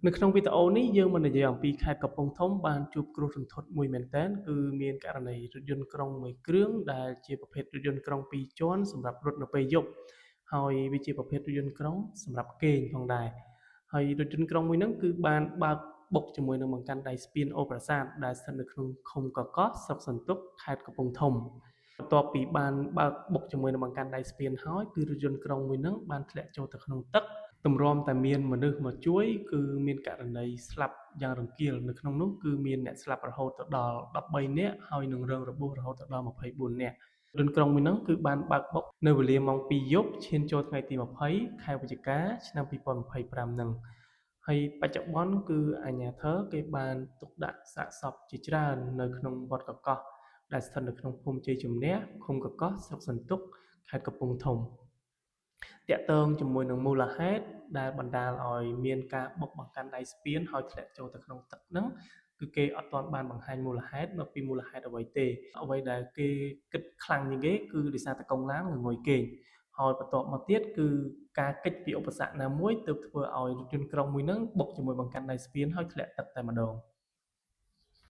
នៅក្នុងវីដេអូនេះយើងមកនិយាយអំពីខេត្តកំពង់ធំបានជួបគ្រោះរន្ធត់មួយមែនទែនគឺមានករណីរថយន្តក្រុងមួយគ្រឿងដែលជាប្រភេទរថយន្តក្រុង2ជាន់សម្រាប់រត់នៅពេលយប់ហើយវាជាប្រភេទរថយន្តក្រុងសម្រាប់គេងផងដែរហើយរថយន្តក្រុងមួយហ្នឹងគឺបានបើកបុកជាមួយនឹងបង្កាន់ដៃស្ពានអូប្រាសាទដែលស្ថិតនៅក្នុងឃុំកកោះស្រុកសន្ទុកខេត្តកំពង់ធំបន្ទាប់ពីបានបើកបុកជាមួយនឹងបង្កាន់ដៃស្ពានហើយគឺរថយន្តក្រុងមួយហ្នឹងបានធ្លាក់ចូលទៅក្នុងទឹកទម្រាំតែមានមនុស្សមកជួយគឺមានករណីស្លាប់យ៉ាងរង្គាលនៅក្នុងនោះគឺមានអ្នកស្លាប់រហូតដល់13នាក់ហើយនឹងរងរបួសរហូតដល់24នាក់រថយន្តក្រុងមួយហ្នឹងគឺបានបើកបុកនៅវេលាម៉ោង2យប់ឈានចូលថ្ងៃទី20ខែវិច្ឆិកាឆ្នាំ2025ហ្នឹងហើយបច្ចុប្បន្នគឺអាជ្ញាធរគេបានទុកដាក់សាកសពជាច្រើននៅក្នុងវត្តកកោះដែលស្ថិតនៅក្នុងភូមិជ័យជំនះឃុំកកោះស្រុកសន្ទុកខេត្តកំពង់ធំតាក់ទងជាមួយនឹងមូលហេតុដែលបណ្ដាលឲ្យមានការបុកបង្កាន់ដៃស្ពានហើយធ្លាក់ចូលទៅក្នុងទឹកហ្នឹងគឺគេអត់ទាន់បានបង្ហាញមូលហេតុមកពីមូលហេតុអ្វីទេអ្វីដែលគេគិតខ្លាំងជាងគេគឺដោយសារតែកង់ឡានងងុយគេងហើយបន្ទាប់មកទៀតគឺការកិច្ចពីឧបសគ្គណាមួយទើបធ្វើឲ្យរថយន្តក្រុងមួយហ្នឹងបុកជាមួយបង្កាន់ដៃស្ពានហើយធ្លាក់ទឹកតែម្ដង